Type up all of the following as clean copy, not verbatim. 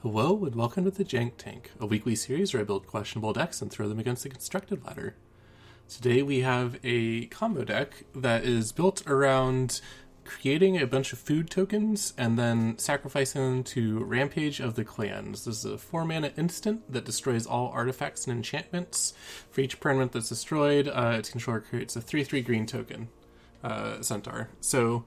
Hello and welcome to the Jank Tank, a weekly series where I build questionable decks and throw them against the constructed ladder. Today we have a combo deck that is built around creating a bunch of food tokens and then sacrificing them to Rampage of the Clans. This is a 4-mana instant that destroys all artifacts and enchantments. For each permanent that's destroyed, its controller creates a 3/3 green token, Centaur. So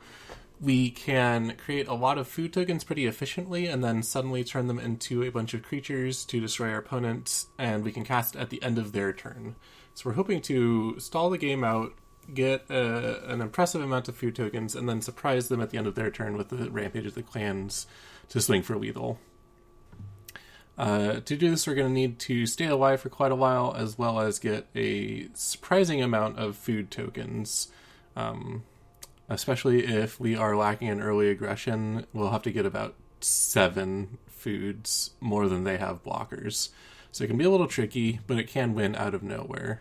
we can create a lot of food tokens pretty efficiently and then suddenly turn them into a bunch of creatures to destroy our opponents, and we can cast at the end of their turn. So we're hoping to stall the game out, get an impressive amount of food tokens, and then surprise them at the end of their turn with the Rampage of the Clans to swing for lethal. To do this, we're going to need to stay alive for quite a while, as well as get a surprising amount of food tokens. Especially if we are lacking in early aggression, we'll have to get about 7 foods, more than they have blockers. So it can be a little tricky, but it can win out of nowhere.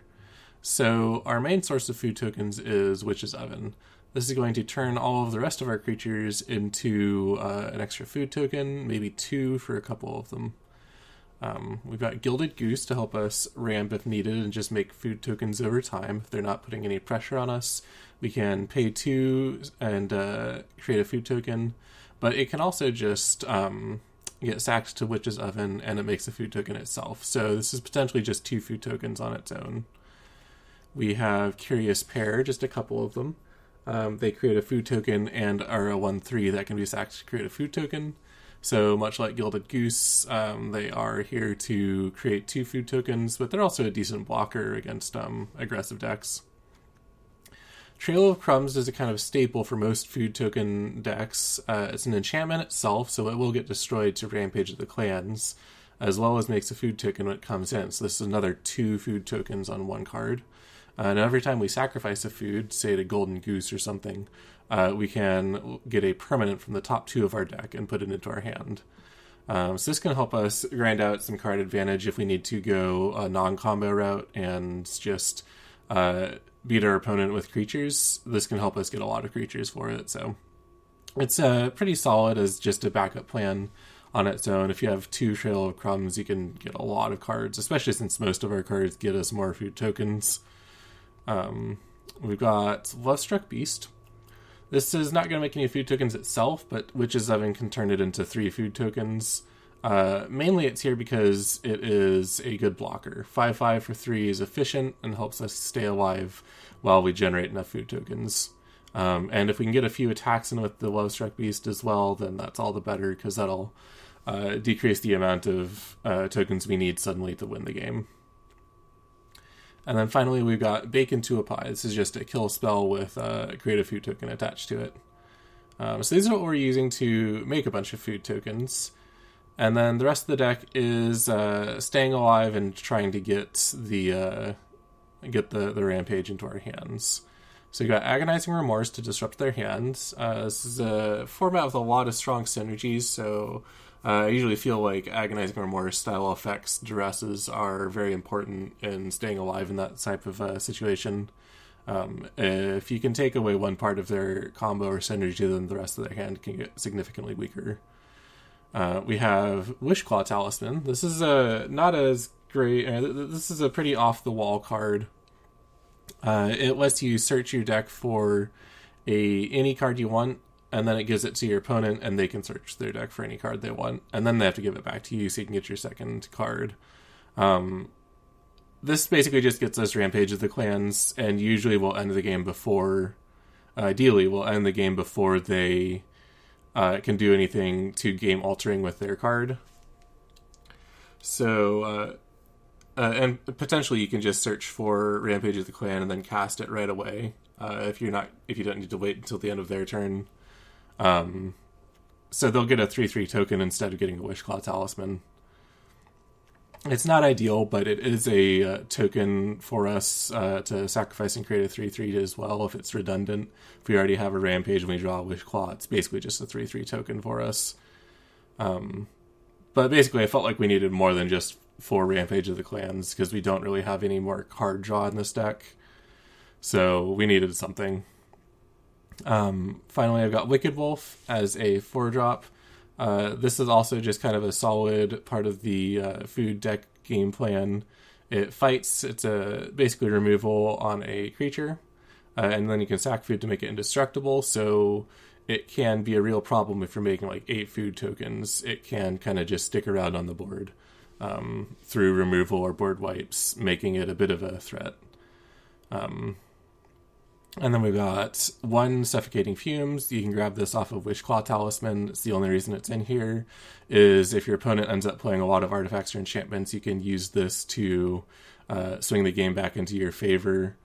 So our main source of food tokens is Witch's Oven. This is going to turn all of the rest of our creatures into an extra food token, maybe 2 for a couple of them. We've got Gilded Goose to help us ramp if needed and just make food tokens over time. If they're not putting any pressure on us, we can pay 2 and create a food token. But it can also just get sacked to Witch's Oven and it makes a food token itself. So this is potentially just 2 food tokens on its own. We have Curious Pair, just a couple of them. They create a food token and are a 1/3 that can be sacked to create a food token. So much like Gilded Goose, they are here to create 2 food tokens, but they're also a decent blocker against aggressive decks. Trail of Crumbs is a kind of staple for most food token decks. It's an enchantment itself, so it will get destroyed to Rampage of the Clans, as well as makes a food token when it comes in. So this is another 2 food tokens on 1 card. And every time we sacrifice a food, say to Golden Goose or something, we can get a permanent from the top 2 of our deck and put it into our hand. So this can help us grind out some card advantage if we need to go a non-combo route and just beat our opponent with creatures. This can help us get a lot of creatures for it. So it's pretty solid as just a backup plan on its own. If you have 2 Trail of Crumbs, you can get a lot of cards, especially since most of our cards get us more food tokens. We've got Lovestruck Beast. This is not going to make any food tokens itself, but Witch's Oven can turn it into 3 food tokens. Mainly it's here because it is a good blocker. 5/5 for 3 is efficient and helps us stay alive while we generate enough food tokens. And if we can get a few attacks in with the Lovestruck Beast as well, then that's all the better, because that'll decrease the amount of tokens we need suddenly to win the game. And then finally, we've got Bake into a Pie. This is just a kill spell with a creative food token attached to it. So these are what we're using to make a bunch of food tokens. And then the rest of the deck is staying alive and trying to get the Rampage into our hands. So you got Agonizing Remorse to disrupt their hands. This is a format with a lot of strong synergies, so I usually feel like Agonizing Remorse style effects, duresses, are very important in staying alive in that type of situation. If you can take away one part of their combo or synergy, then the rest of their hand can get significantly weaker. We have Wishclaw Talisman. This is not as great. This is a pretty off-the-wall card. It lets you search your deck for any card you want, and then it gives it to your opponent, and they can search their deck for any card they want, and then they have to give it back to you so you can get your second card. This basically just gets us Rampage of the Clans, and usually we'll end the game before... Ideally, we'll end the game before they can do anything to game-altering with their card. So... and potentially you can just search for Rampage of the Clan and then cast it right away if you don't need to wait until the end of their turn. So they'll get a 3/3 token instead of getting a Wishclaw Talisman. It's not ideal, but it is a token for us to sacrifice and create a 3/3 as well if it's redundant. If we already have a Rampage and we draw a Wishclaw, it's basically just a 3/3 token for us. But basically I felt like we needed more than just 4 Rampage of the Clans, because we don't really have any more card draw in this deck. So we needed something. Finally, I've got Wicked Wolf as a 4-drop. This is also just kind of a solid part of the food deck game plan. It fights, it's a basically removal on a creature, and then you can sack food to make it indestructible, so it can be a real problem if you're making like 8 food tokens. It can kind of just stick around on the board through removal or board wipes, making it a bit of a threat. And then we've got 1 Suffocating Fumes. You can grab this off of Wishclaw Talisman. It's the only reason it's in here is if your opponent ends up playing a lot of artifacts or enchantments, you can use this to swing the game back into your favor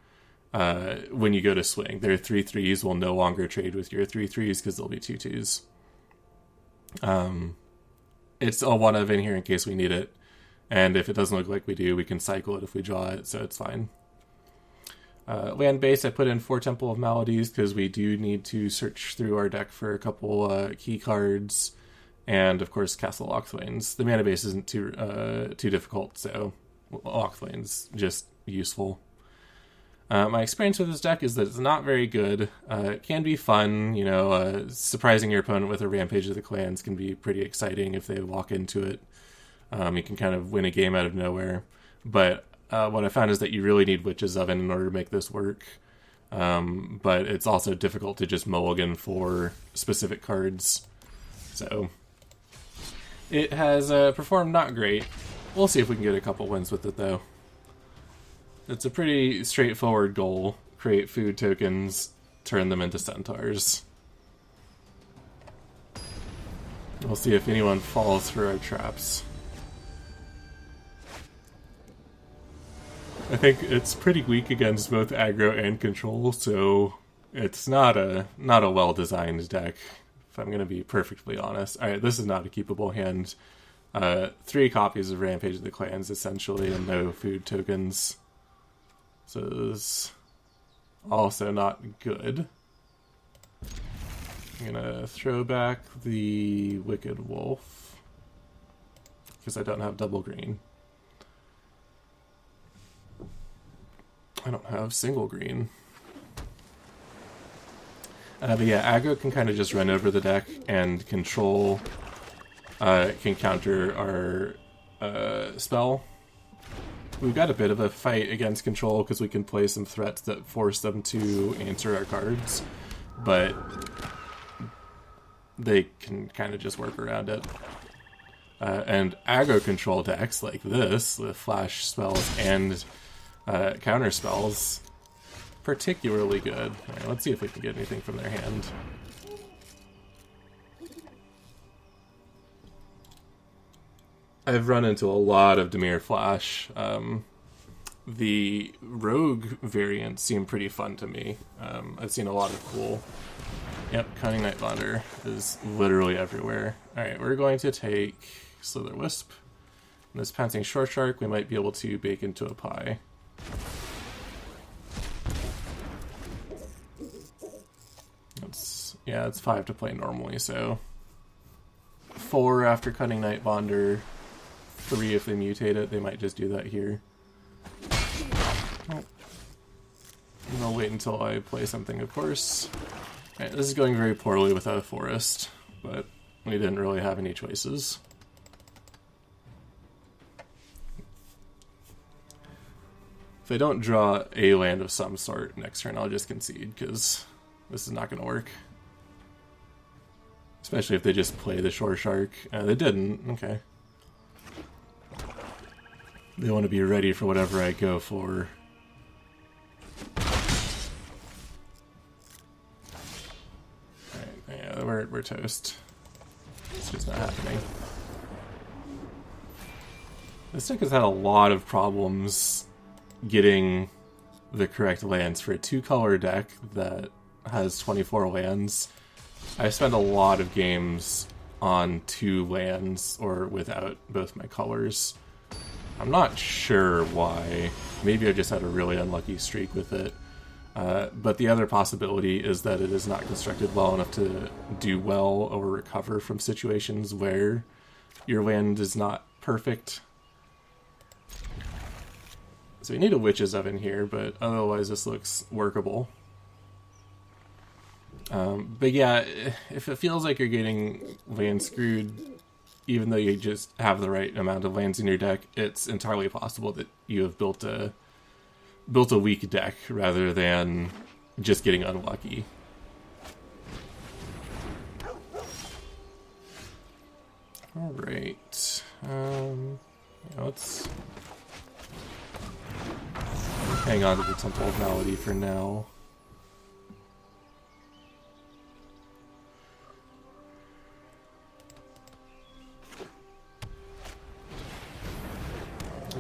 when you go to swing. Their 3/3s will no longer trade with your 3/3s because they'll be 2/2s. It's a one of in here in case we need it. And if it doesn't look like we do, we can cycle it if we draw it, so it's fine. Land base, I put in 4 Temple of Maladies because we do need to search through our deck for a couple key cards, and of course Castle Lochthwain's. The mana base isn't too difficult, so Lochthwain's just useful. My experience with this deck is that it's not very good. It can be fun, surprising your opponent with a Rampage of the Clans can be pretty exciting if they walk into it. You can kind of win a game out of nowhere, but what I found is that you really need Witch's Oven in order to make this work. But it's also difficult to just mulligan for specific cards. So it has performed not great. We'll see if we can get a couple wins with it, though. It's a pretty straightforward goal. Create food tokens, turn them into centaurs. We'll see if anyone falls for our traps. I think it's pretty weak against both aggro and control, so it's not a well-designed deck, if I'm going to be perfectly honest. Alright, this is not a keepable hand. 3 copies of Rampage of the Clans, essentially, and no food tokens. So this is also not good. I'm going to throw back the Wicked Wolf, because I don't have double green. I don't have single green. But yeah, aggro can kind of just run over the deck, and control can counter our spell. We've got a bit of a fight against control because we can play some threats that force them to answer our cards, but they can kind of just work around it. And aggro control decks like this, with flash spells and counter spells, particularly good. Alright, let's see if we can get anything from their hand. I've run into a lot of Dimir Flash. The Rogue variants seem pretty fun to me. I've seen a lot of cool. Yep, Cunning Night Bonder is literally everywhere. Alright, we're going to take Slither Wisp. And this Pouncing Short Shark we might be able to bake into a pie. It's 5 to play normally, so 4 after Cunning Night Bonder, 3 if they mutate it. They might just do that here. Oh. And I'll wait until I play something, of course. Alright, this is going very poorly without a forest, but we didn't really have any choices. If I don't draw a land of some sort next turn, I'll just concede, because this is not going to work. Especially if they just play the Shore Shark. They didn't. Okay. They want to be ready for whatever I go for. Alright, yeah, we're toast. It's just not happening. This deck has had a lot of problems getting the correct lands for a 2-color deck that has 24 lands. I spent a lot of games on 2 lands or without both my colors. I'm not sure why. Maybe I just had a really unlucky streak with it. But the other possibility is that it is not constructed well enough to do well or recover from situations where your land is not perfect. So we need a Witch's Oven here, but otherwise this looks workable. But yeah, if it feels like you're getting land screwed, even though you just have the right amount of lands in your deck, it's entirely possible that you have built a weak deck rather than just getting unlucky. All right, let's hang on to the Temple of Malady for now.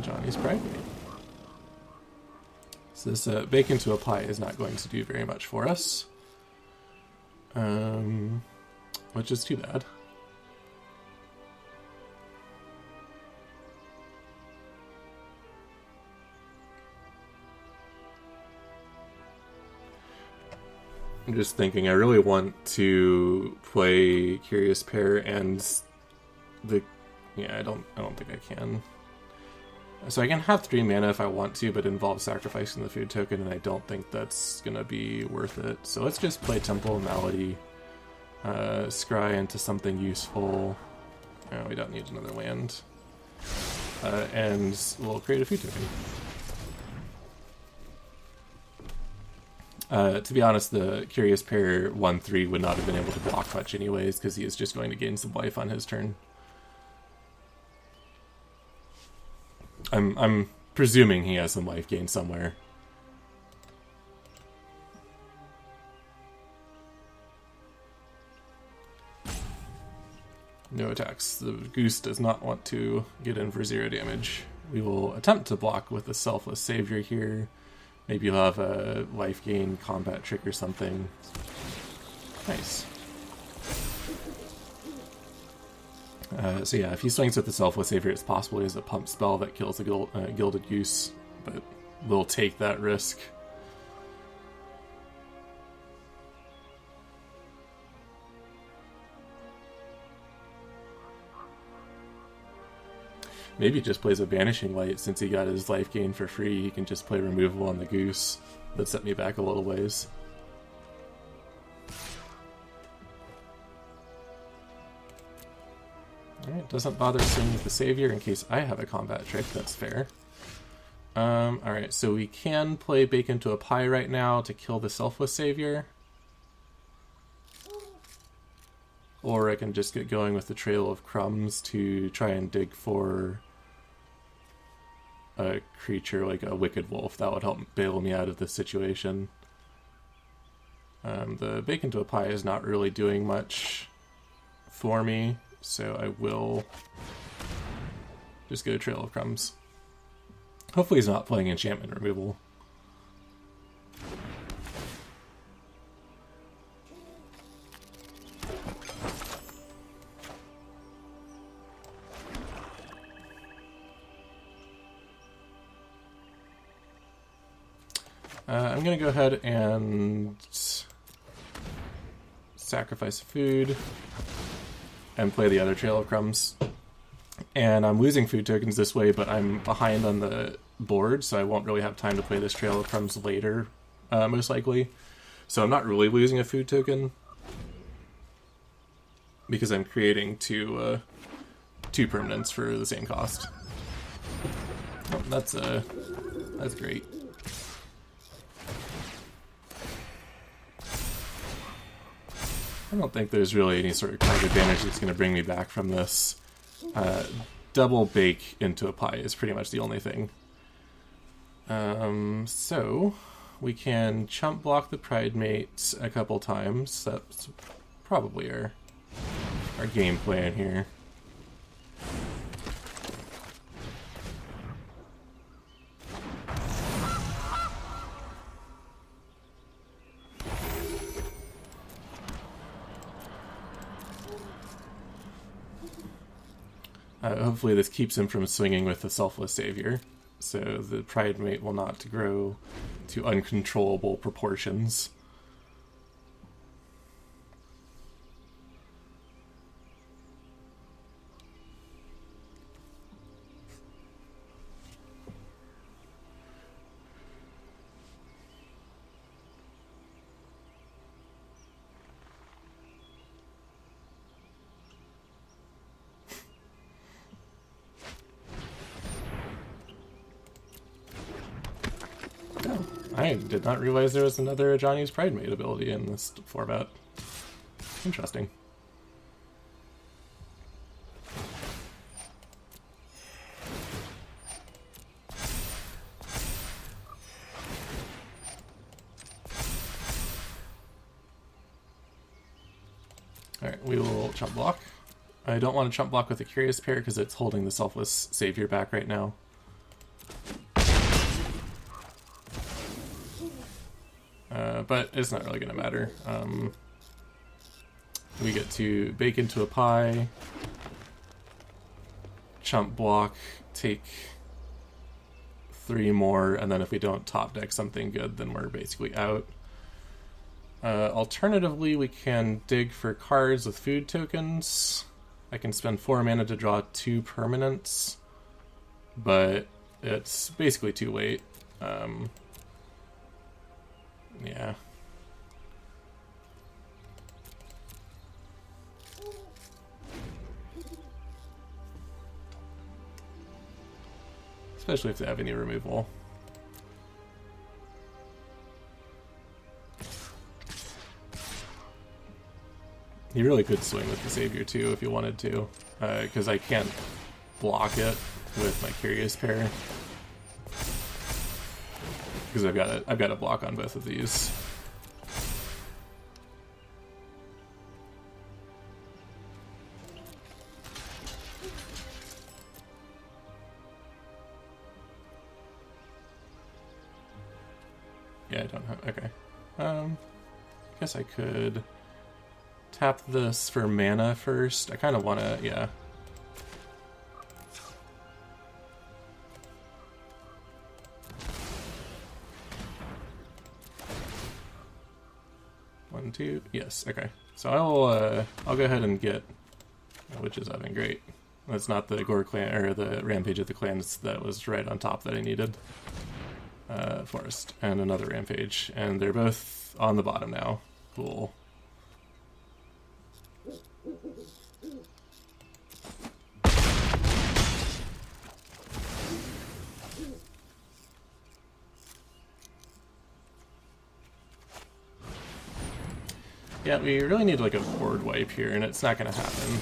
Johnny's Pride. So this bacon to a pie is not going to do very much for us, which is too bad. I'm just thinking I really want to play Curious Pair and the... Yeah, I don't think I can. So I can have 3 mana if I want to, but it involves sacrificing the food token, and I don't think that's going to be worth it. So let's just play Temple of Malady, scry into something useful. Oh, we don't need another land. And we'll create a food token. To be honest, the Curious Pair 1/3 would not have been able to block much anyways, because he is just going to gain some life on his turn. I'm presuming he has some life gain somewhere. No attacks. The Goose does not want to get in for 0 damage. We will attempt to block with the Selfless Savior here. Maybe you'll have a life gain combat trick or something. Nice. So yeah, if he swings with the Selfless Savior, it's possible he has a pump spell that kills the Gilded Goose, but we'll take that risk. Maybe he just plays a Vanishing Light. Since he got his life gain for free, he can just play removal on the Goose. That set me back a little ways. Alright, doesn't bother swinging with the Savior in case I have a combat trick, that's fair. Alright, so we can play Bacon to a Pie right now to kill the Selfless Savior. Or I can just get going with the Trail of Crumbs to try and dig for a creature like a Wicked Wolf. That would help bail me out of this situation. The Bacon to a Pie is not really doing much for me, so I will just go Trail of Crumbs. Hopefully he's not playing enchantment removal. I'm going to go ahead and sacrifice food and play the other Trail of Crumbs. And I'm losing food tokens this way, but I'm behind on the board, so I won't really have time to play this Trail of Crumbs later, most likely. So I'm not really losing a food token, because I'm creating two permanents for the same cost. Oh, that's great. I don't think there's really any sort of card advantage that's going to bring me back from this. Double bake into a pie is pretty much the only thing. So we can chump block the Pride Mate a couple times. That's probably our game plan here. Hopefully this keeps him from swinging with the Selfless Savior, so the Pride Mate will not grow to uncontrollable proportions. I did not realize there was another Ajani's Pridemate ability in this format. Interesting. Alright, we will chump block. I don't want to chump block with a Curious Pair because it's holding the Selfless Savior back right now. But it's not really going to matter. We get to bake into a pie, chump block, take 3 more, and then if we don't top deck something good, then we're basically out. Alternatively, we can dig for cards with food tokens. I can spend 4 mana to draw 2 permanents, but it's basically too late. Yeah. Especially if they have any removal. You really could swing with the Savior too if you wanted to, because I can't block it with my Curious Pair. Because I've got a block on both of these. Yeah, I don't have. Okay. I guess I could tap this for mana first. I kind of want to, yeah. One, two, yes, okay. So I'll go ahead and get Witch's Oven, great. That's not the Gore clan, or the Rampage of the Clans that was right on top that I needed. Forest, and another Rampage, and they're both on the bottom now. Cool. Yeah, we really need like a board wipe here, and it's not going to happen.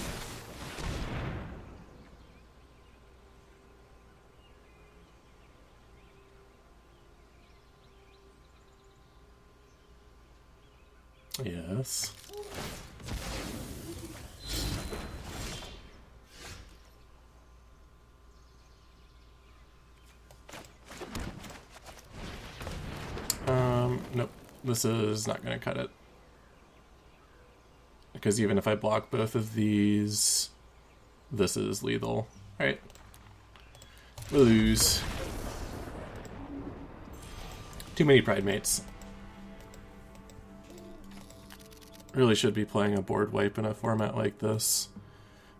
Yes. Nope. This is not going to cut it. Because even if I block both of these, this is lethal. Alright. We'll lose. Too many Pridemates. Really should be playing a board wipe in a format like this.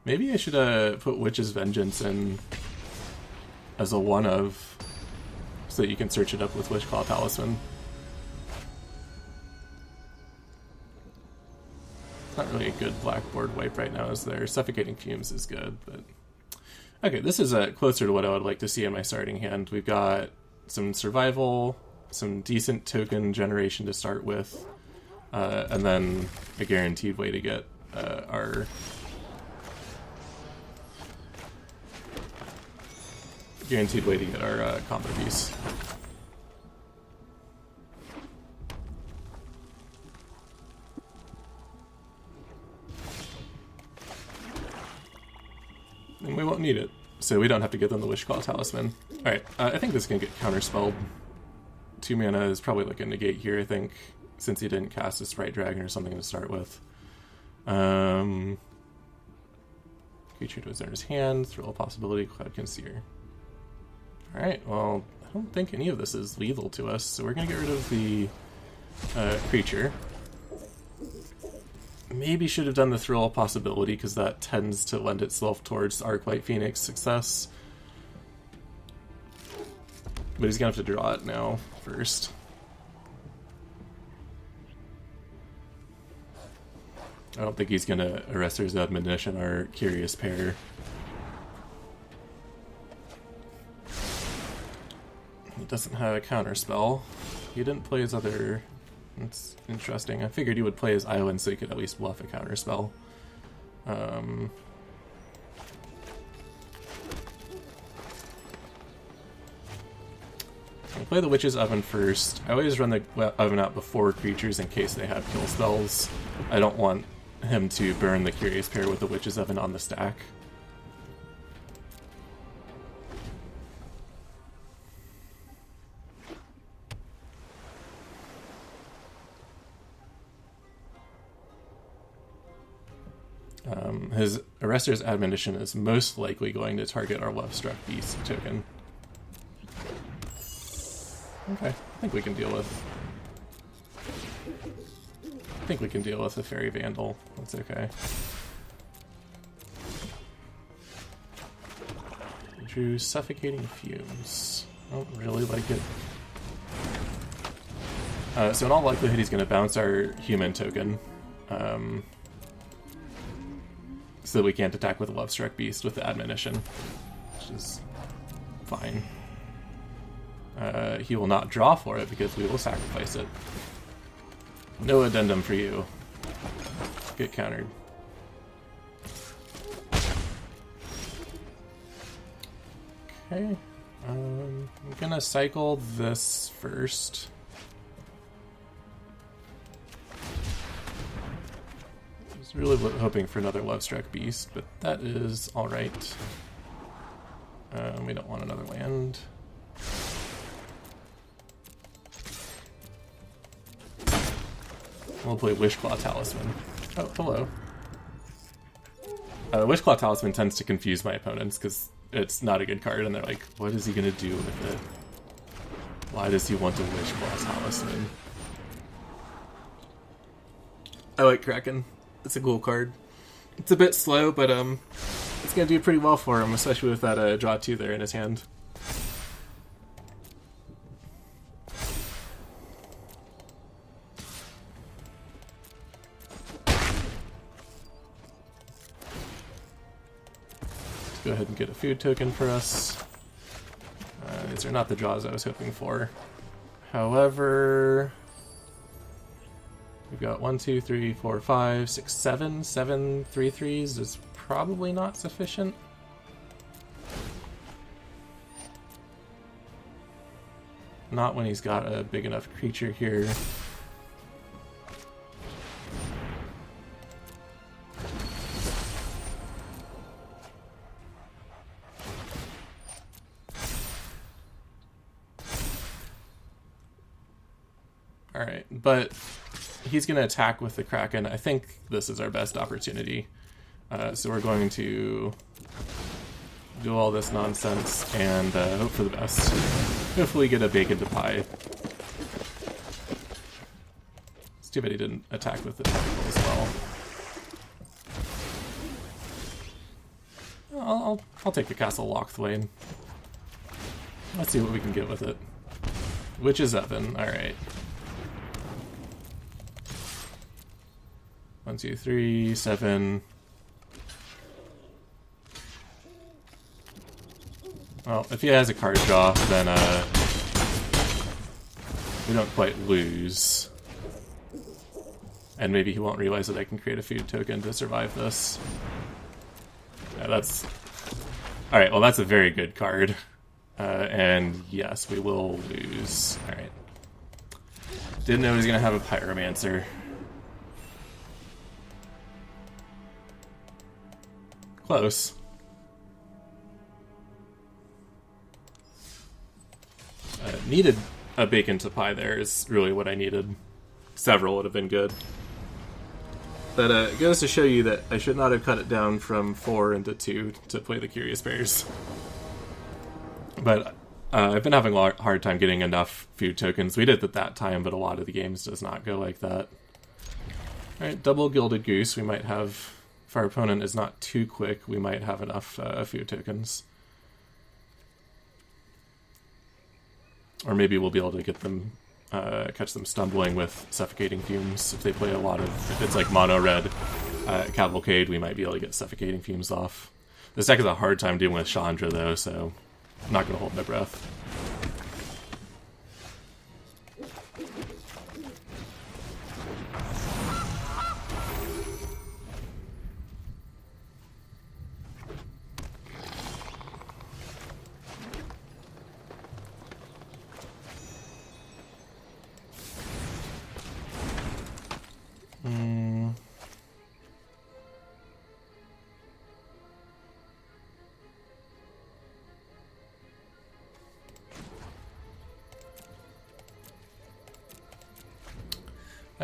Maybe I should put Witch's Vengeance in as a one-of, so that you can search it up with Wishclaw Talisman. It's not really a good black board wipe right now, is there? Suffocating Fumes is good, but... Okay, this is closer to what I would like to see in my starting hand. We've got some survival, some decent token generation to start with, and then a guaranteed way to get our combo piece. And we won't need it, so we don't have to give them the Wishclaw Talisman. Alright, I think this is going to get counterspelled. 2 mana is probably like a negate here, I think, since he didn't cast a Sprite Dragon or something to start with. Creature to his owner's hand, throw a possibility, Cloud Conceer. Alright, well, I don't think any of this is lethal to us, so we're going to get rid of the creature. Maybe should have done the Thrill Possibility, because that tends to lend itself towards Arclight Phoenix success. But he's going to have to draw it now first. I don't think he's going to Arrester's Admonition or Curious Pair. He doesn't have a counterspell. he didn't play his other... That's interesting. I figured he would play his island so he could at least bluff a counterspell. I'll play the Witch's Oven first. I always run the oven out before creatures in case they have kill spells. I don't want him to burn the Curious Pair with the Witch's Oven on the stack. His Arrester's Admonition is most likely going to target our Love-Struck Beast token. Okay, I think we can deal with... a Fairy Vandal. That's okay. Drew Suffocating Fumes. I don't really like it. So in all likelihood he's going to bounce our human token. So that we can't attack with a Love-Struck Beast with the Admonition, which is fine. He will not draw for it because we will sacrifice it. No addendum for you. Get countered. Okay. I'm gonna cycle this first. I was really hoping for another Love-Struck Beast, but that is alright. We don't want another land. We'll play Wishclaw Talisman. Oh, hello. Wishclaw Talisman tends to confuse my opponents because it's not a good card, and they're like, what is he going to do with it? Why does he want a Wishclaw Talisman? I like Kraken. It's a cool card. It's a bit slow, but it's going to do pretty well for him, especially with that draw 2 there in his hand. Go ahead and get a food token for us. These are not the draws I was hoping for. However, we've got 1, 2, 3, 4, 5, 6, 7. 7 3/3s is probably not sufficient. Not when he's got a big enough creature here. Alright, but he's going to attack with the Kraken. I think this is our best opportunity. So we're going to do all this nonsense and hope for the best. Hopefully get a bacon to pie. It's too bad he didn't attack with the tentacle as well. I'll take the Castle Lochthwain. Let's see what we can get with it. Witch's Oven, alright. 1, 2, 3, 7. Well, if he has a card draw, then we don't quite lose. And maybe he won't realize that I can create a food token to survive this. Yeah, that's... Alright, well that's a very good card. And yes, we will lose. Alright. Didn't know he was going to have a Pyromancer. Close. Needed a bacon to pie there is really what I needed. Several would have been good. But it goes to show you that I should not have cut it down from 4 into 2 to play the Curious Bears. But I've been having a hard time getting enough food tokens. We did at that time, but a lot of the games does not go like that. Alright, double Gilded Goose. We might have... If our opponent is not too quick, we might have enough food tokens. Or maybe we'll be able to get them, catch them stumbling with Suffocating Fumes. If they play a lot of, if it's like mono-red Cavalcade, we might be able to get Suffocating Fumes off. This deck has a hard time dealing with Chandra though, so I'm not going to hold my breath.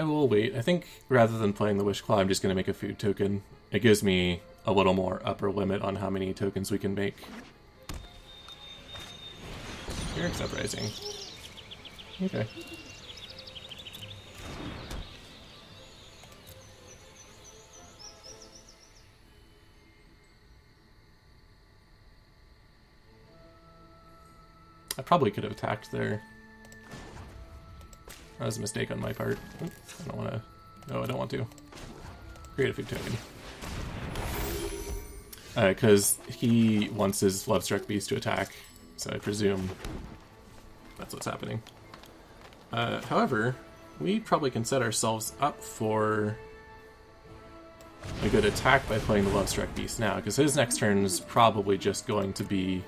I will wait. I think rather than playing the Wishclaw, I'm just going to make a food token. It gives me a little more upper limit on how many tokens we can make. Pyrrhic Uprising. Okay. I probably could have attacked there. That was a mistake on my part. Oops, I don't want to. No, I don't want to. Create a food token. Because he wants his Lovestruck Beast to attack, so I presume that's what's happening. However, we probably can set ourselves up for a good attack by playing the Lovestruck Beast now, because his next turn is probably just going to be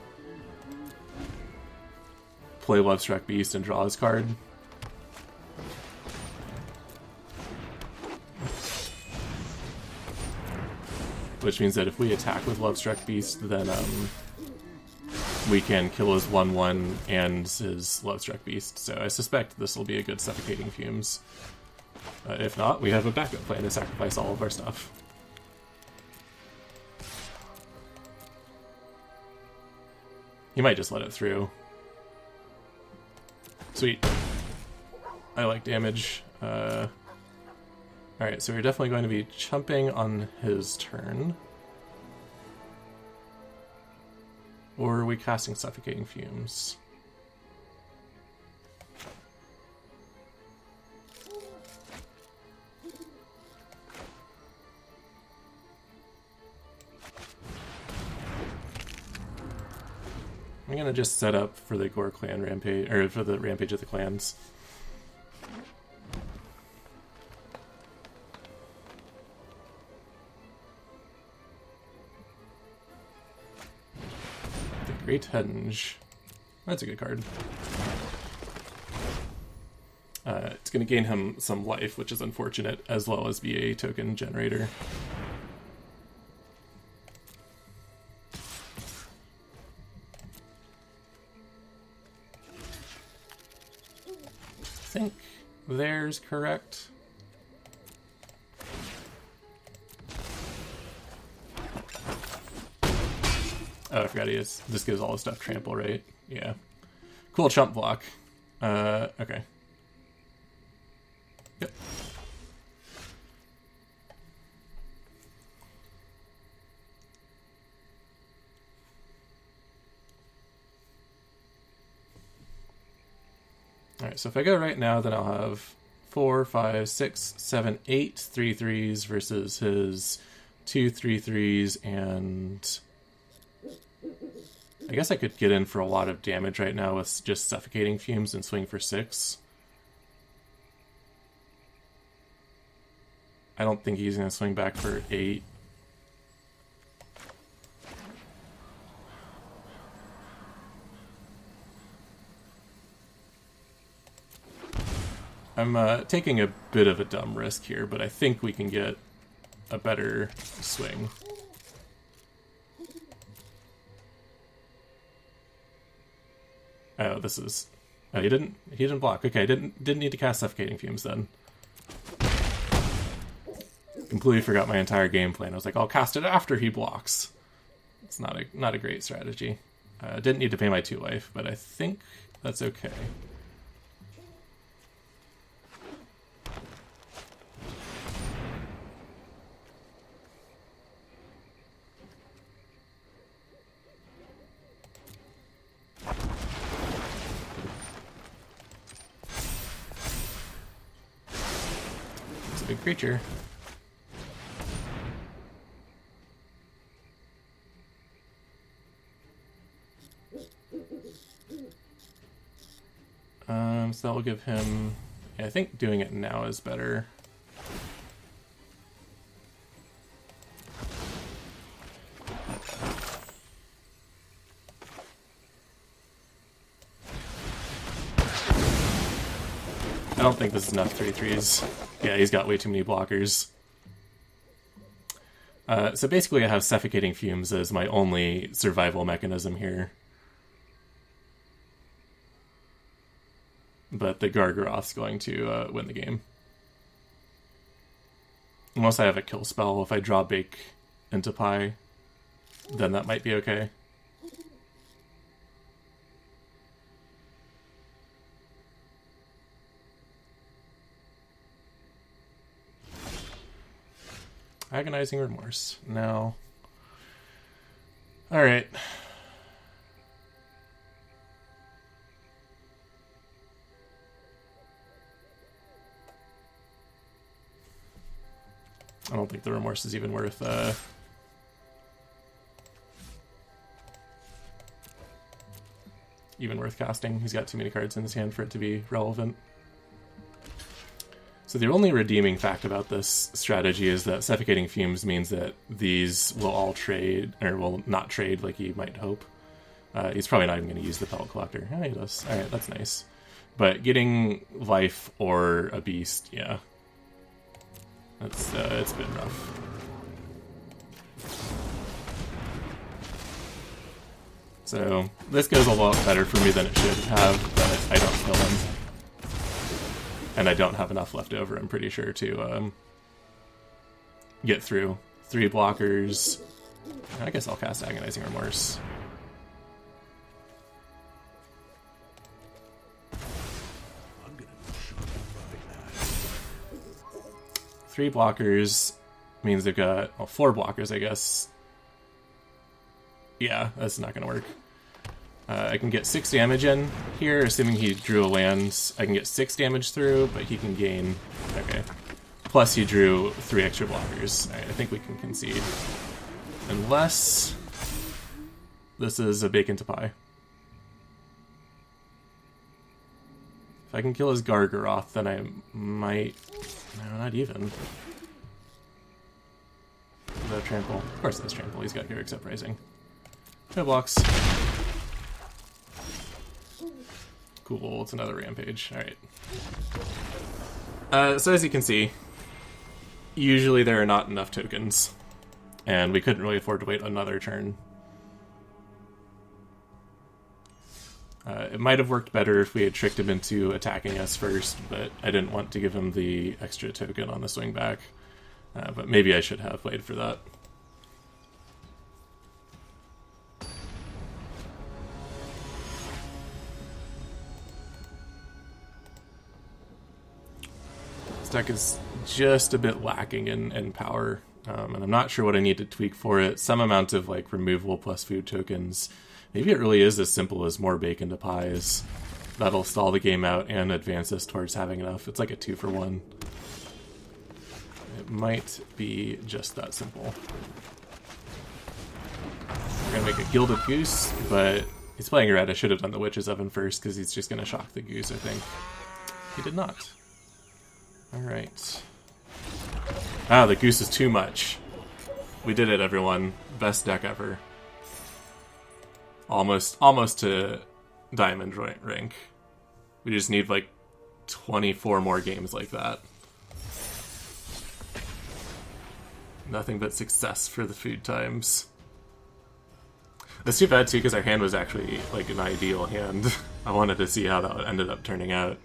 play Lovestruck Beast and draw his card. Which means that if we attack with Lovestruck Beast, then we can kill his 1/1 and his Lovestruck Beast. So I suspect this will be a good Suffocating Fumes. If not, we have a backup plan to sacrifice all of our stuff. He might just let it through. Sweet. I like damage. Alright, so we're definitely going to be chumping on his turn. Or are we casting Suffocating Fumes? I'm gonna just set up for the Gore Clan Rampage, or for the Rampage of the Clans. Great Henge. That's a good card. It's going to gain him some life, which is unfortunate, as well as be a token generator. I think there's correct. Oh, I forgot this gives all the stuff trample, right? Yeah. Cool chump block. Okay. Yep. Alright, so if I go right now, then I'll have 4, 5, 6, 7, 8 3/3s versus his 2 3/3s and... I guess I could get in for a lot of damage right now with just Suffocating Fumes and swing for 6. I don't think he's going to swing back for 8. I'm taking a bit of a dumb risk here, but I think we can get a better swing. Oh, this is... Oh, he didn't block. Okay, didn't need to cast Suffocating Fumes then. Completely forgot my entire game plan. I was like, I'll cast it after he blocks. It's not a great strategy. Didn't need to pay my 2 life, but I think that's okay. Big creature. So that will give him... Yeah, I think doing it now is better. I don't think this is enough 3/3s. Yeah, he's got way too many blockers. So basically I have Suffocating Fumes as my only survival mechanism here. But the Gargaroth's going to win the game. Unless I have a kill spell, if I draw Bake into Pie, then that might be okay. Agonizing Remorse. No. Alright. I don't think the Remorse is even worth casting. He's got too many cards in his hand for it to be relevant. So the only redeeming fact about this strategy is that Suffocating Fumes means that these will all trade, or will not trade like you might hope. He's probably not even going to use the Pellet Collector. Oh, he does. Alright, that's nice. But getting life or a beast, yeah. That's, it's been rough. So, this goes a lot better for me than it should have, but I don't kill him. And I don't have enough left over, I'm pretty sure, to get through. 3 blockers. I guess I'll cast Agonizing Remorse. Three blockers means they've got, well, 4 blockers, I guess. Yeah, that's not going to work. I can get 6 damage in here, assuming he drew a land. I can get 6 damage through, but he can gain... Okay. Plus he drew 3 extra blockers. I think we can concede. Unless... this is a Bake into Pie. If I can kill his Gargaroth, then I might... No, not even. Is that trample? Of course that's trample. He's got Garrick's Uprising. No blocks. Cool, it's another Rampage. Alright. So as you can see, usually there are not enough tokens. And we couldn't really afford to wait another turn. It might have worked better if we had tricked him into attacking us first, but I didn't want to give him the extra token on the swing back. But maybe I should have played for that. This deck is just a bit lacking in power, and I'm not sure what I need to tweak for it. Some amount of like removal plus food tokens. Maybe it really is as simple as more Bake into Pies. That'll stall the game out and advance us towards having enough. It's like a 2-for-1. It might be just that simple. We're gonna make a Gilded Goose, but he's playing red. I should have done the Witch's Oven first because he's just gonna shock the goose, I think. He did not. Alright. Ah, the goose is too much. We did it, everyone. Best deck ever. Almost to diamond rank. We just need like 24 more games like that. Nothing but success for the Foodtimes. That's too bad too, because our hand was actually like an ideal hand. I wanted to see how that ended up turning out.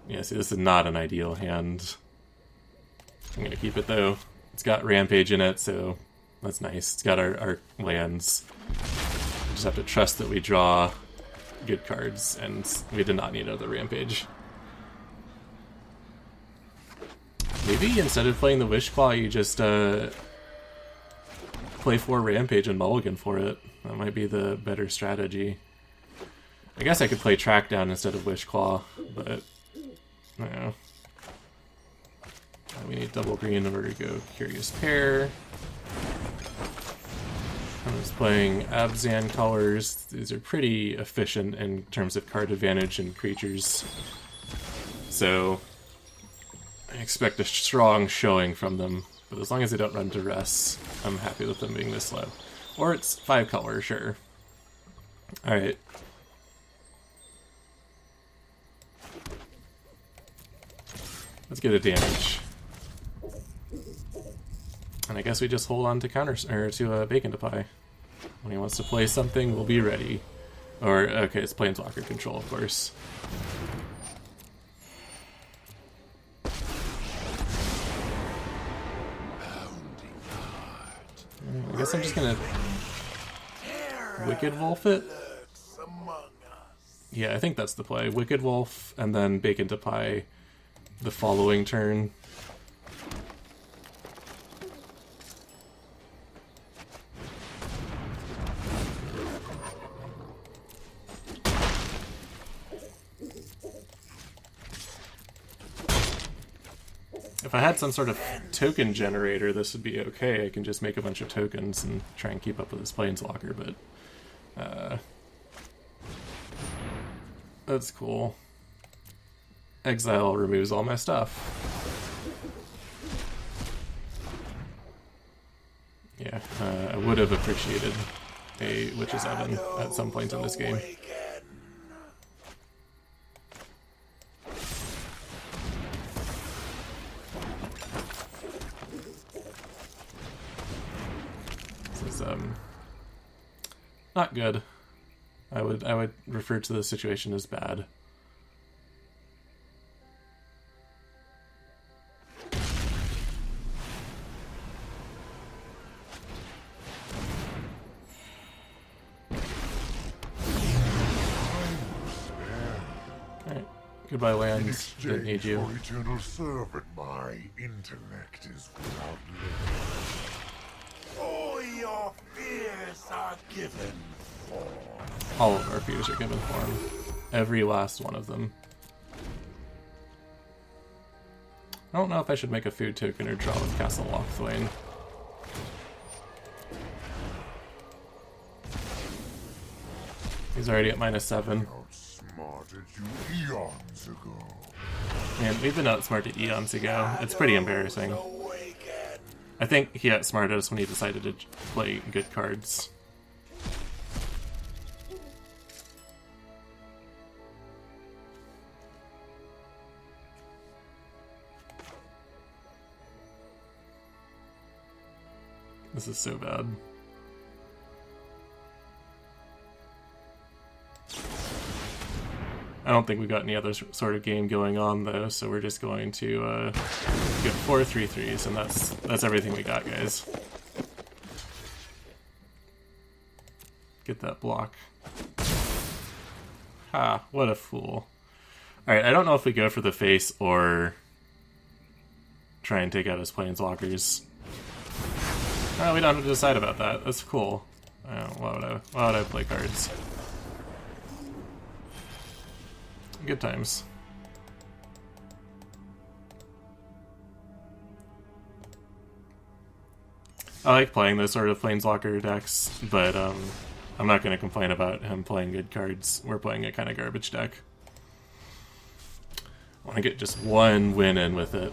Yeah, see, this is not an ideal hand. I'm gonna keep it though. It's got Rampage in it, so that's nice. It's got our lands. We just have to trust that we draw good cards, and we did not need another Rampage. Maybe instead of playing the Wishclaw, you just play 4 Rampage and mulligan for it. That might be the better strategy. I guess I could play Trackdown instead of Wishclaw, but I don't know. We need double green in order to go Curious Pair. I was playing Abzan colors. These are pretty efficient in terms of card advantage and creatures. So I expect a strong showing from them. But as long as they don't run duress, I'm happy with them being this low. Or it's 5 color, sure. Alright. Let's get a damage. And I guess we just hold on to counters, or to Bake into Pie. When he wants to play something, we'll be ready. Or, okay, it's Planeswalker control, of course. guess I'm just gonna Wicked Wolf it. Yeah, I think that's the play. Wicked Wolf, and then Bacon to Pie the following turn. If I had some sort of token generator, this would be okay. I can just make a bunch of tokens and try and keep up with this Planeswalker, but that's cool. Exile removes all my stuff. Yeah, I would have appreciated a Witch's Oven at some point in this game. This is not good. I would refer to the situation as bad. Goodbye, lands. Didn't need you. For eternal servant, my intellect is without limit. All your fears are given form. All of our fears are given form. Every last one of them. I don't know if I should make a food token or draw with Castle Lochthwain. He's already at -7. Outsmarted you eons ago. Man, we've been outsmarted eons ago. It's pretty embarrassing. I think he outsmarted us when he decided to play good cards. This is so bad. I don't think we've got any other sort of game going on though, so we're just going to get 4 3/3s, and that's everything we got, guys. Get that block. Ha, what a fool. Alright, I don't know if we go for the face or try and take out his Planeswalkers. Oh, we don't have to decide about that. That's cool. Why would I play cards? Good times. I like playing those sort of Planeswalker decks, but I'm not going to complain about him playing good cards. We're playing a kind of garbage deck. I want to get just one win in with it.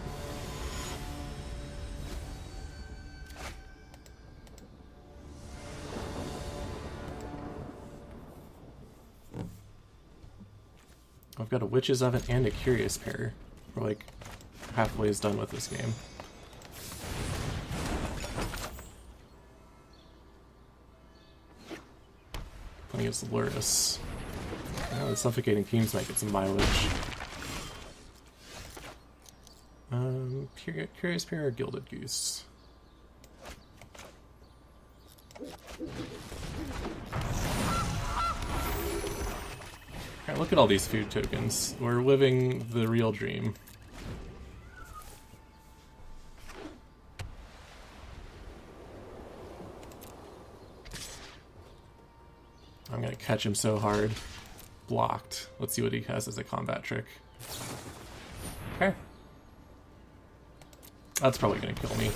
I've got a Witch's Oven and a Curious Pair. We're like halfway done with this game. Playing against Luris. Oh, the Suffocating Fumes might get some mileage. Curious Pair or Gilded Goose? Alright, look at all these food tokens. We're living the real dream. I'm gonna catch him so hard. Blocked. Let's see what he has as a combat trick. Okay. That's probably gonna kill me.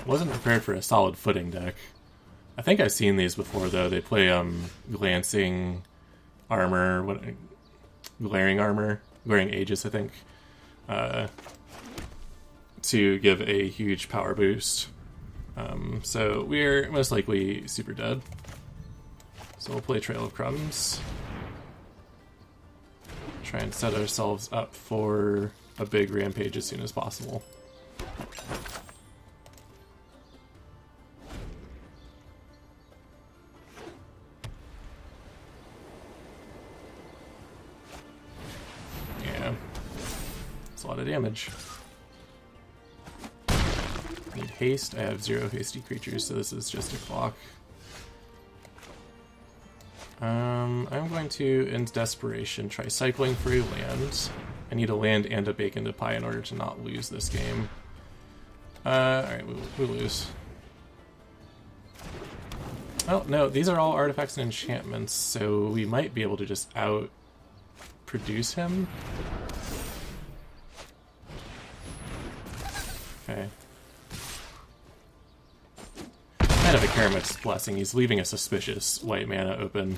Wasn't prepared for a solid footing deck. I think I've seen these before though. They play glancing armor, glaring armor, glaring aegis, I think, to give a huge power boost. So we're most likely super dead. So we'll play Trail of Crumbs. Try and set ourselves up for a big rampage as soon as possible. a lot of damage. Need haste. I have 0 hasty creatures, so this is just a clock. I'm going to, in desperation, try cycling for a land. I need a land and a bacon to pie in order to not lose this game. Alright, we lose. Oh, no, these are all artifacts and enchantments, so we might be able to just out-produce him. Okay. Kind of a Karamit's Blessing. He's leaving a suspicious white mana open.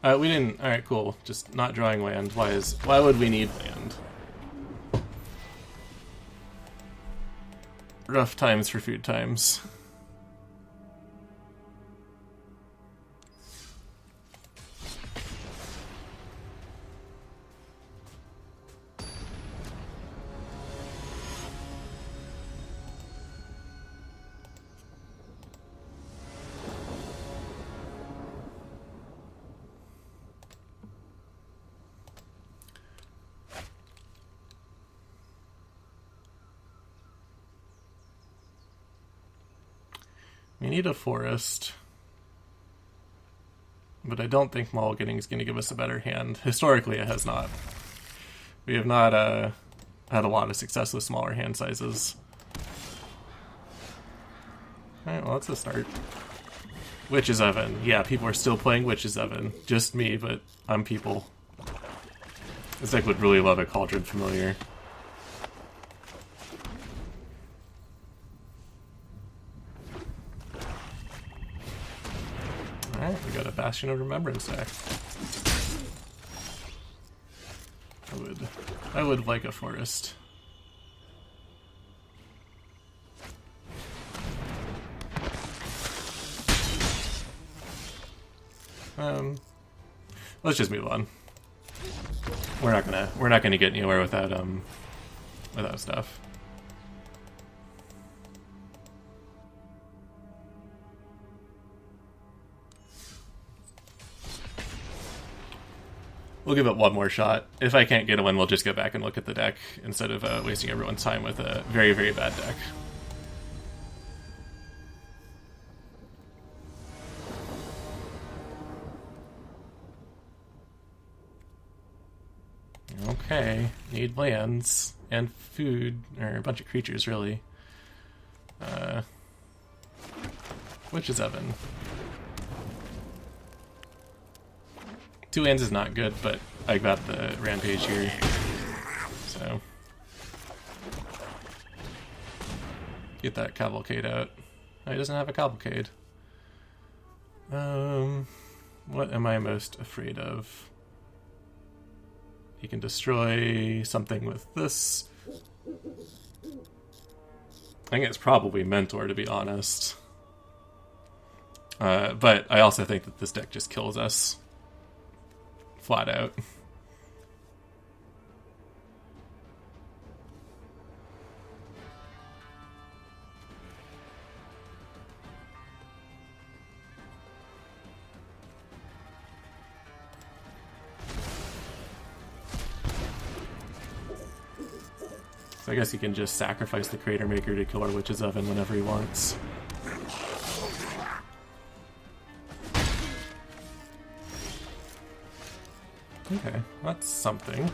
We didn't... Alright, cool. Just not drawing land. Why would we need land? Rough times for Foodtimes. We need a forest, but I don't think mulliganing is going to give us a better hand. Historically, it has not. We have not had a lot of success with smaller hand sizes. Alright, well, that's a start. Witch's Oven. Yeah, people are still playing Witch's Oven. Just me, but I'm people. This deck would really love a Cauldron Familiar. Alright, we got a Bastion of Remembrance deck. I would like a forest. Let's just move on. We're not gonna get anywhere without stuff. We'll give it one more shot. If I can't get a win, we'll just go back and look at the deck instead of wasting everyone's time with a very, very bad deck. Okay, need lands and food, or a bunch of creatures, really. Witch's Oven. 2 lands is not good, but I got the Rampage here, so get that Cavalcade out. Oh, he doesn't have a Cavalcade. What am I most afraid of? He can destroy something with this. I think it's probably Mentor, to be honest. But I also think that this deck just kills us. Flat out. So I guess he can just sacrifice the Crater Maker to kill our Witch's Oven whenever he wants. Okay, that's something.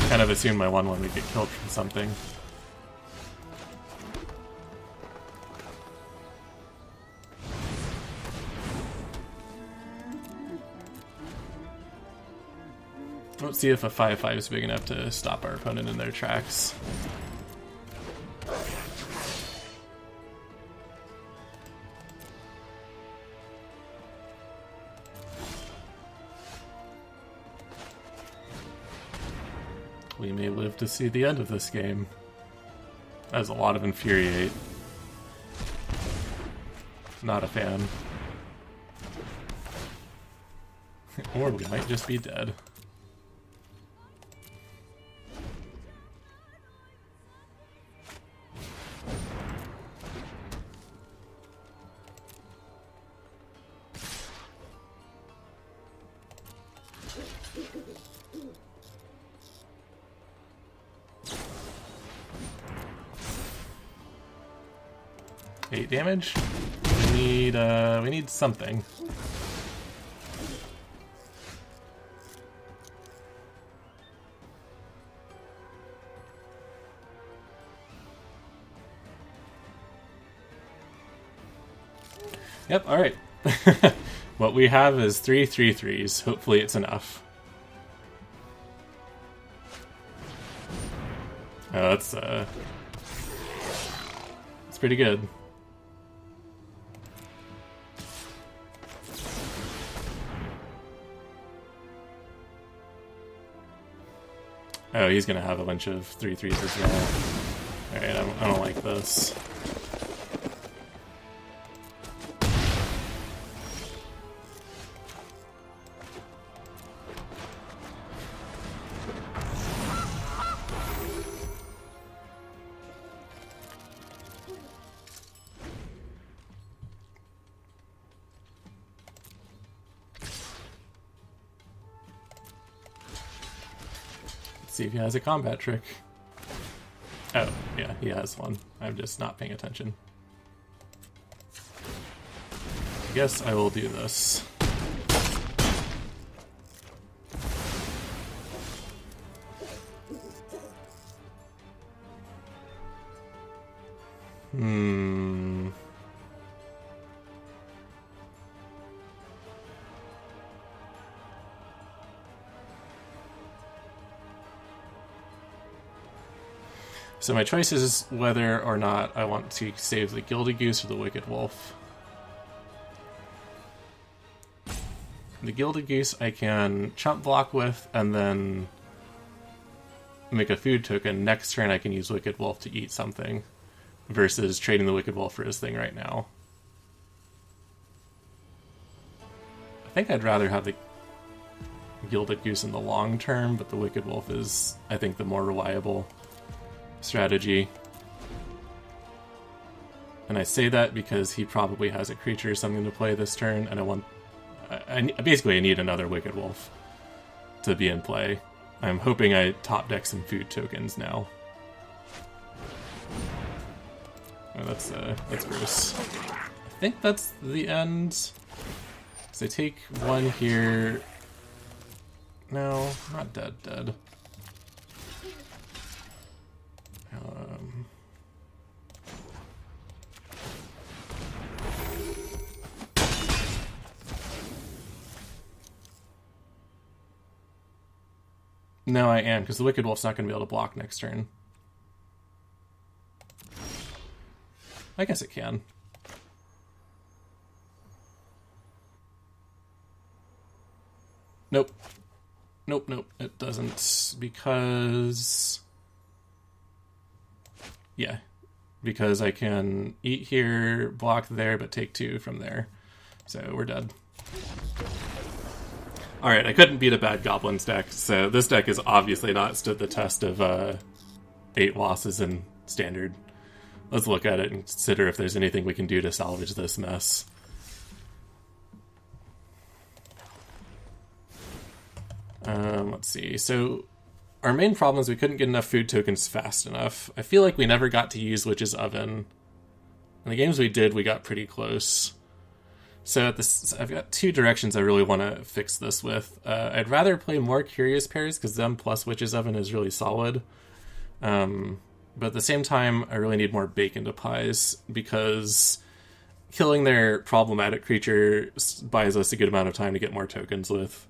Kind of assumed my 1/1 would get killed from something. Let's see if a 5/5 is big enough to stop our opponent in their tracks. We may live to see the end of this game. That's a lot of infuriate. Not a fan. Or we might just be dead. Eight damage. We need something. Yep, alright. What we have is 3 3/3s. Hopefully it's enough. Oh, that's pretty good. Oh, he's gonna have a bunch of 3/3s as well. Alright, I don't like this. See if he has a combat trick. Oh, yeah, he has one. I'm just not paying attention. I guess I will do this. So my choice is whether or not I want to save the Gilded Goose or the Wicked Wolf. The Gilded Goose I can chump block with and then make a food token. Next turn I can use Wicked Wolf to eat something versus trading the Wicked Wolf for his thing right now. I think I'd rather have the Gilded Goose in the long term, but the Wicked Wolf is, I think, the more reliable strategy. And I say that because he probably has a creature or something to play this turn, and I basically need another Wicked Wolf to be in play. I'm hoping I top deck some food tokens now. Oh, that's gross. I think that's the end. So I take one here. No, not dead. No, I am, because the Wicked Wolf's not going to be able to block next turn. I guess it can. Nope. Nope, it doesn't, because... Yeah, because I can eat here, block there, but take 2 from there. So we're dead. Alright, I couldn't beat a bad Goblins deck, so this deck has obviously not stood the test of 8 losses in Standard. Let's look at it and consider if there's anything we can do to salvage this mess. Let's see, so our main problem is we couldn't get enough food tokens fast enough. I feel like we never got to use Witch's Oven. In the games we did, we got pretty close. So I've got 2 directions I really want to fix this with. I'd rather play more Curious Pairs, because them plus Witch's Oven is really solid. But at the same time, I really need more Bake into Pies, because killing their problematic creature buys us a good amount of time to get more tokens with.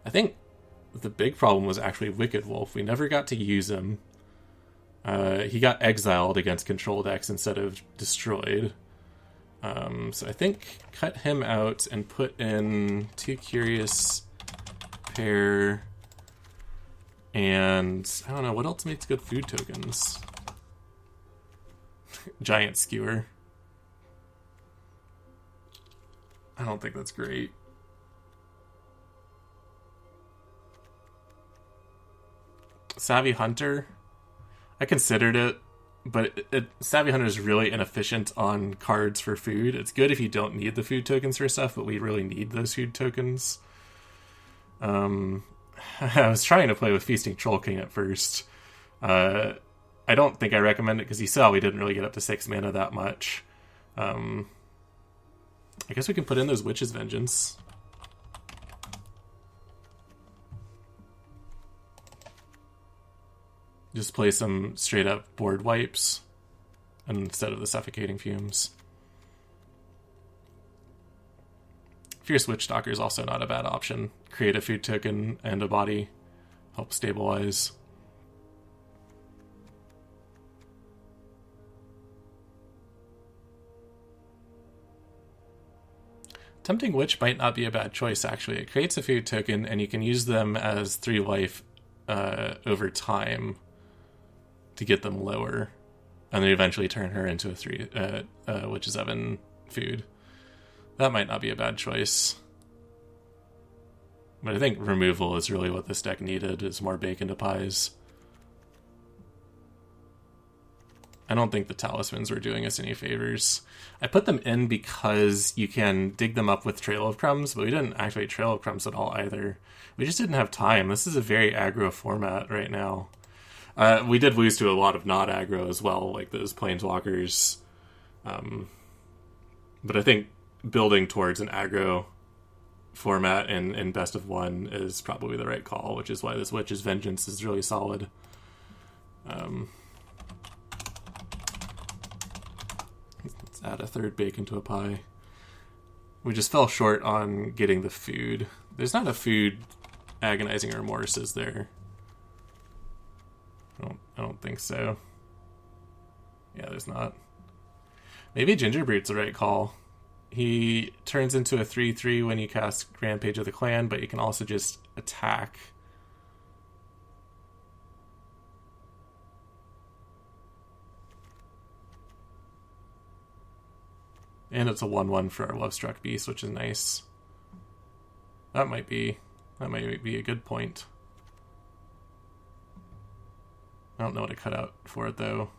I think the big problem was actually Wicked Wolf. We never got to use him. He got exiled against control decks instead of destroyed. So I think cut him out and put in 2 Curious Pair, and I don't know, what else makes good food tokens? Giant skewer. I don't think that's great. Savvy Hunter. I considered it, but Savvy Hunter is really inefficient on cards for food. It's good if you don't need the food tokens for stuff, but we really need those food tokens. I was trying to play with Feasting Troll King at first. I don't think I recommend it because you saw we didn't really get up to 6 mana that much. I guess we can put in those Witch's Vengeance. Just play some straight up board wipes instead of the Suffocating Fumes. Fierce Witchstalker is also not a bad option. Create a food token and a body. Help stabilize. Tempting Witch might not be a bad choice, actually. It creates a food token, and you can use them as 3 life over time to get them lower. And then eventually turn her into a 3 Witch's Oven food. That might not be a bad choice. But I think removal is really what this deck needed, is more bake into pies. I don't think the talismans were doing us any favors. I put them in because you can dig them up with Trail of Crumbs, but we didn't activate Trail of Crumbs at all either. We just didn't have time. This is a very aggro format right now. We did lose to a lot of not aggro as well, like those Planeswalkers. But I think building towards an aggro format in best of 1 is probably the right call, which is why this Witch's Vengeance is really solid. Let's add a 3rd bake into a pie. We just fell short on getting the food. There's not a food Agonizing Remorse, is there? I don't think so. Yeah, there's not. Maybe Gingerbread's the right call. He turns into a 3/3 when you cast Rampage of the Clan, but you can also just attack. And it's a 1/1 for our Lovestruck Beast, which is nice. That might be a good point. I don't know what to cut out for it, though.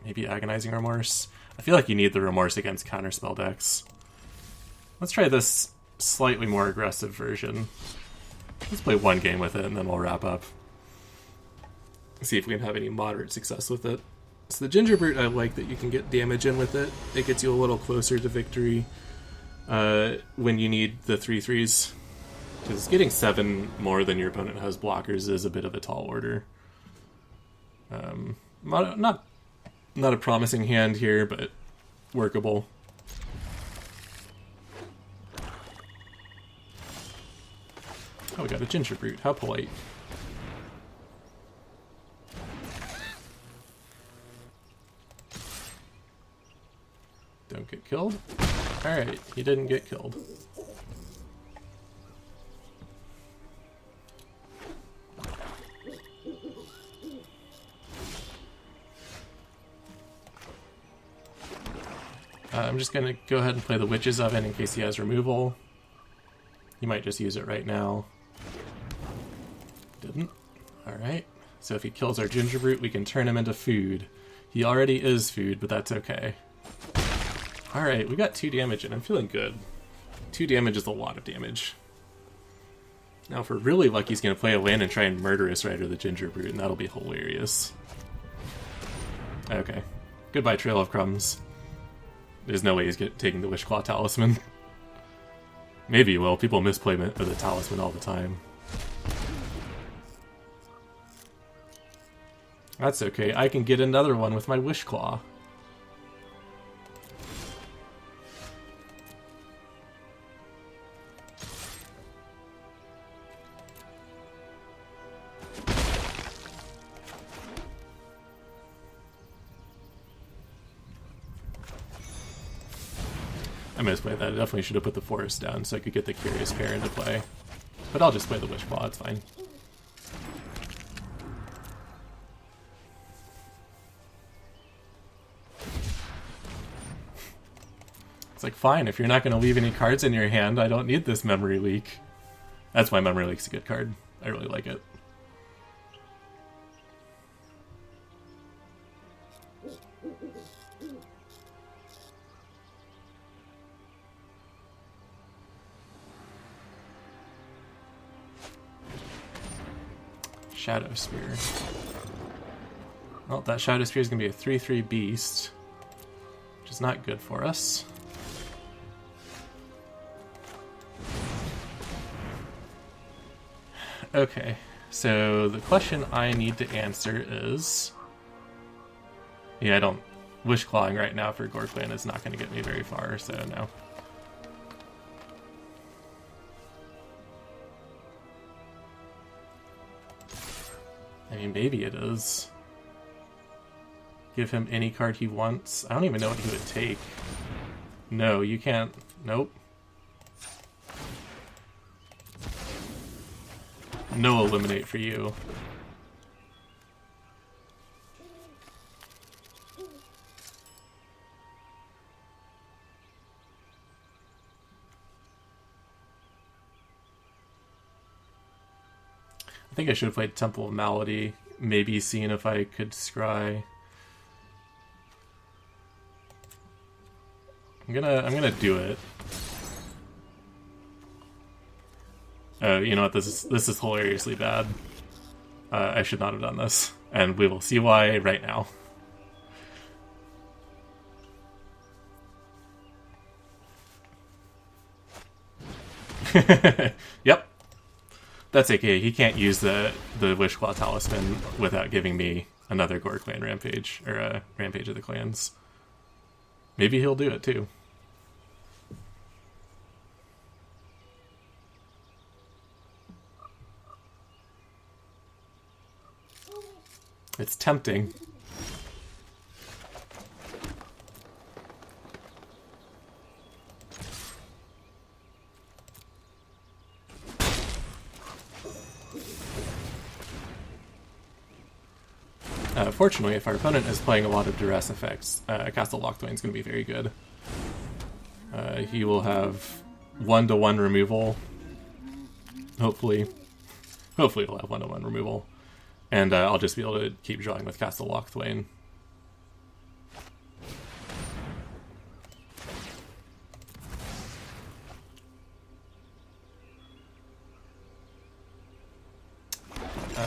Maybe Agonizing Remorse. I feel like you need the Remorse against counterspell decks. Let's try this slightly more aggressive version. Let's play 1 game with it, and then we'll wrap up. See if we can have any moderate success with it. So the Gingerbread, I like that you can get damage in with it. It gets you a little closer to victory when you need the 3/3s. Because getting 7 more than your opponent has blockers is a bit of a tall order. Not a promising hand here, but workable. Oh, we got a Gingerbread. How polite. Don't get killed. Alright, he didn't get killed. I'm just going to go ahead and play the Witch's Oven in case he has removal. He might just use it right now. Didn't. Alright. So if he kills our Gingerbread, we can turn him into food. He already is food, but that's okay. Alright, we got 2 damage and I'm feeling good. 2 damage is a lot of damage. Now if we're really lucky, he's going to play a land and try and murder us right or the Gingerbread, and that'll be hilarious. Okay. Goodbye, Trail of Crumbs. There's no way he's taking the Wishclaw Talisman. Maybe he will. People misplay the Talisman all the time. That's okay. I can get another one with my Wishclaw. I misplayed that. I definitely should have put the forest down so I could get the Curious Pair into play. But I'll just play the Wishclaw, it's fine. It's like, fine, if you're not going to leave any cards in your hand, I don't need this Memory Leak. That's why Memory Leak's a good card. I really like it. Shadow Spear. Well, that Shadow Spear is going to be a 3/3 beast, which is not good for us. Okay, so the question I need to answer is... Yeah, I don't... Wishclawing right now for Gorklan is not going to get me very far, so no. I mean, maybe it is. Give him any card he wants. I don't even know what he would take. No, you can't. Nope. No eliminate for you. I think I should have played Temple of Malady. Maybe seen if I could scry. I'm gonna do it. Oh, you know what? This is hilariously bad. I should not have done this, and we will see why right now. Yep. That's okay. He can't use the Wishclaw Talisman without giving me another Gore Clan Rampage, or a Rampage of the Clans. Maybe he'll do it too. It's tempting. Fortunately, if our opponent is playing a lot of duress effects, Castle Lockthwain is going to be very good. He will have 1-to-1 removal. Hopefully he'll have 1-to-1 removal. And I'll just be able to keep drawing with Castle Lockthwain.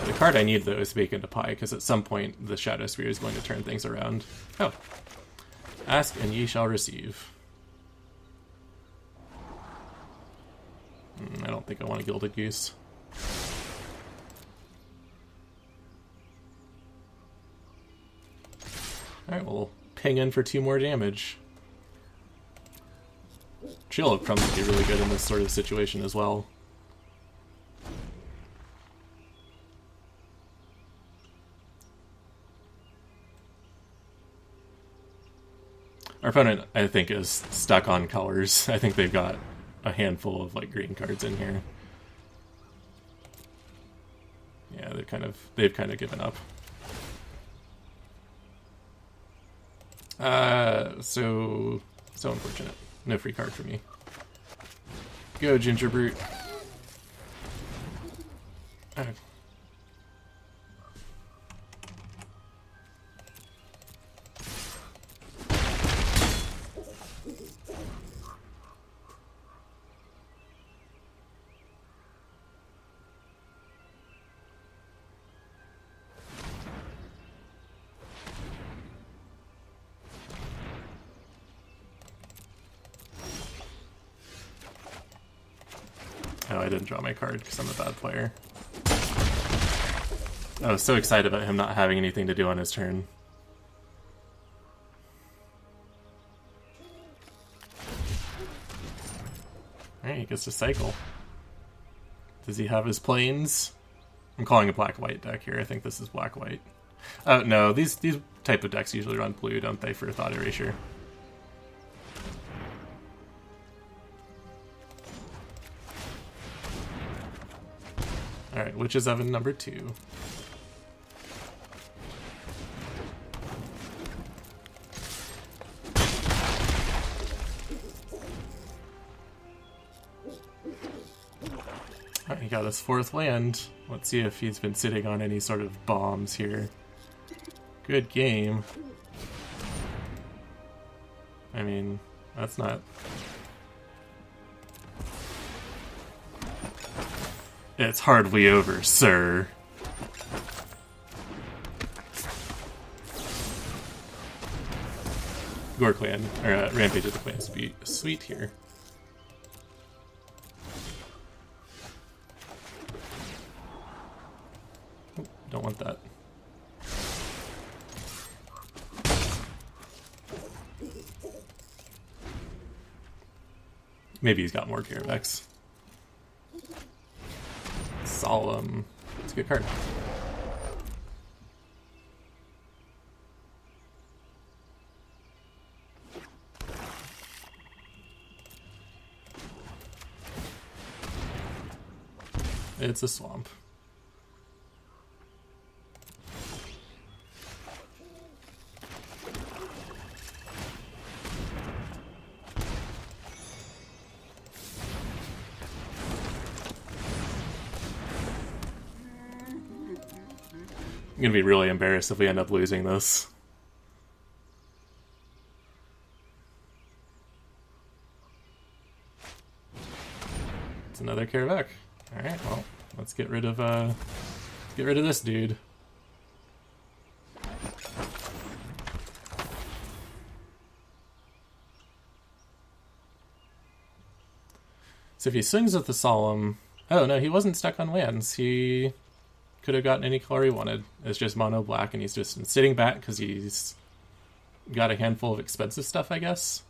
The card I need, though, is Bacon to Pie, because at some point the Shadow Spear is going to turn things around. Oh. Ask and ye shall receive. I don't think I want a Gilded Goose. Alright, we'll ping in for 2 more damage. Chill of Crumbs would be really good in this sort of situation as well. Our opponent, I think, is stuck on colors. I think they've got a handful of like green cards in here. Yeah, they've kind of given up. So unfortunate. No free card for me. Go, Ginger Brute. Okay. Oh, I didn't draw my card because I'm a bad player. I was so excited about him not having anything to do on his turn. Alright, he gets to cycle. Does he have his planes? I'm calling a black-white deck here. I think this is black-white. Oh, no, these type of decks usually run blue, don't they, for Thought Erasure? Alright, Witch's Oven number 2. he got his 4th land. Let's see if he's been sitting on any sort of bombs here. Good game. I mean, that's not... It's hardly over, sir. Gore Clan, or Rampage of the Clans would be sweet here. Oh, don't want that. Maybe he's got more Caravex. Solemn. It's a good card. It's a swamp. I'm gonna be really embarrassed if we end up losing this. It's another Karavek. Alright, well, let's get rid of this dude. So if he swings with the Solemn... Oh, no, he wasn't stuck on lands. He could have gotten any color he wanted. It's just mono black, and he's just sitting back because he's got a handful of expensive stuff, I guess.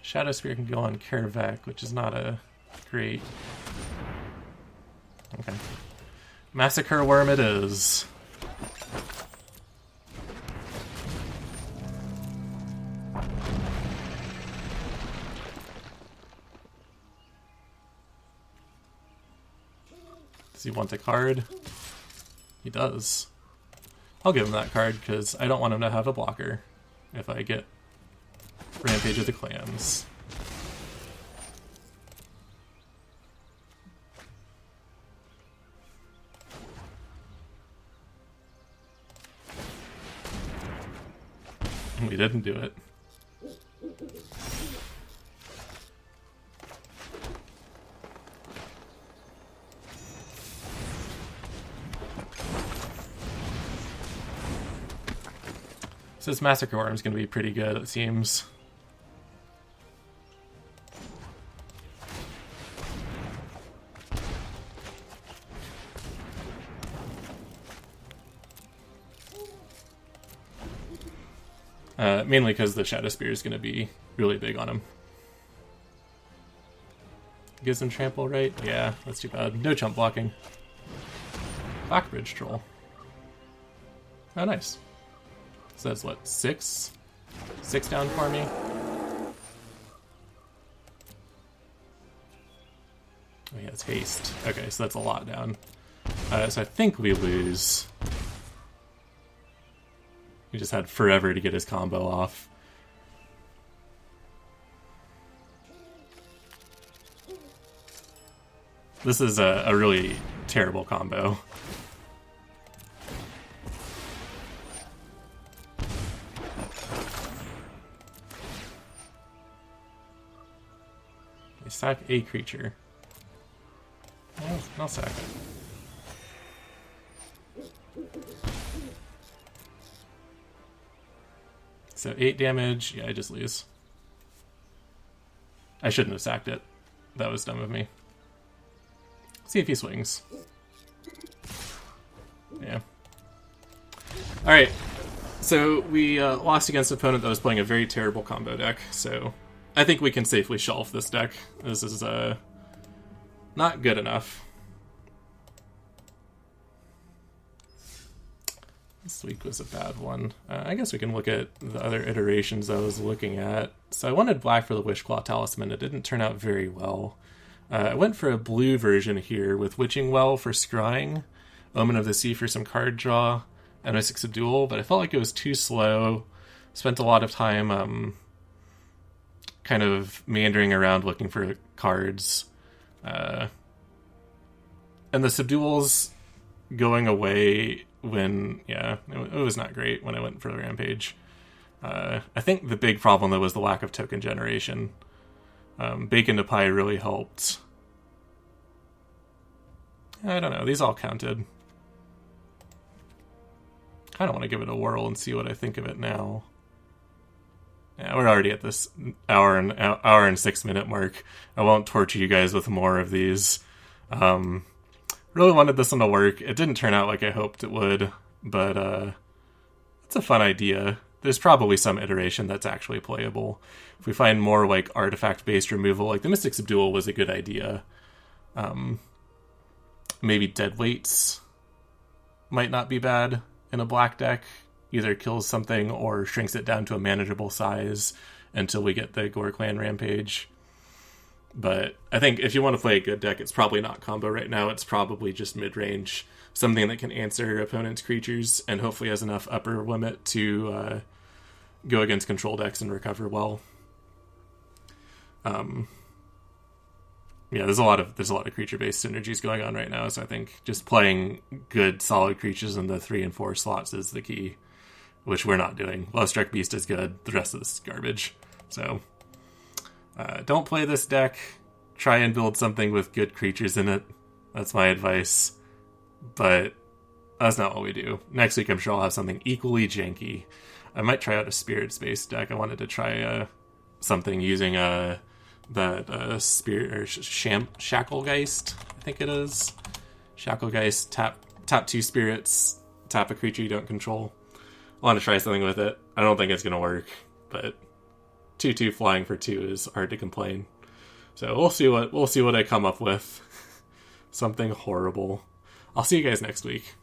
Shadow Spear can go on Karavek, which is not a great... Okay. Massacre Worm it is. Does he want a card? He does. I'll give him that card because I don't want him to have a blocker if I get Rampage of the Clans. We didn't do it. So this Massacre Worm is going to be pretty good, it seems. Mainly because the Shadow Spear is going to be really big on him. Gives him trample, right? Yeah, that's too bad. No chump blocking. Clockbridge Troll. Oh, nice. So that's what, 6? 6 down for me? Oh yeah, it's haste. Okay, so that's a lot down. So I think we lose. He just had forever to get his combo off. This is a really terrible combo. They sack a creature. I'll sack it. So 8 damage. Yeah, I just lose. I shouldn't have sacked it. That was dumb of me. See if he swings. Yeah. Alright. So we lost against an opponent that was playing a very terrible combo deck. So I think we can safely shelf this deck. This is not good enough. This week was a bad one. I guess we can look at the other iterations I was looking at. So I wanted black for the wishclaw talisman. It didn't turn out very well. I went for a blue version here with Witching Well for scrying, Omen of the Sea for some card draw, and Mystics of Duel, but I felt like it was too slow. Spent a lot of time kind of meandering around looking for cards. And the subduals going away when, it was not great when I went for the Rampage. I think the big problem, though, was the lack of token generation. Bacon to Pie really helped. I don't know. These all counted. Kind of want to give it a whirl and see what I think of it now. Yeah, we're already at this hour and 6 minute mark. I won't torture you guys with more of these. Really wanted this one to work. It didn't turn out like I hoped it would, but it's a fun idea. There's probably some iteration that's actually playable. If we find more like artifact-based removal, like the Mystics of Duel was a good idea. Maybe Deadweights might not be bad in a black deck. Either kills something or shrinks it down to a manageable size until we get the Gore Clan Rampage. But I think if you want to play a good deck, it's probably not combo right now. It's probably just mid-range. Something that can answer opponent's creatures and hopefully has enough upper limit to go against control decks and recover well. There's a lot of creature-based synergies going on right now, so I think just playing good, solid creatures in the 3 and 4 slots is the key, which we're not doing. Lovestruck Beast is good. The rest of this is garbage. So don't play this deck. Try and build something with good creatures in it. That's my advice. But that's not what we do. Next week, I'm sure I'll have something equally janky. I might try out a Spirit-based deck. I wanted to try something using that Spirit or Shacklegeist, I think it is. Shacklegeist, tap 2 spirits, tap a creature you don't control. I want to try something with it. I don't think it's going to work, but 2/2 flying for 2 is hard to complain. So we'll see what I come up with. Something horrible. I'll see you guys next week.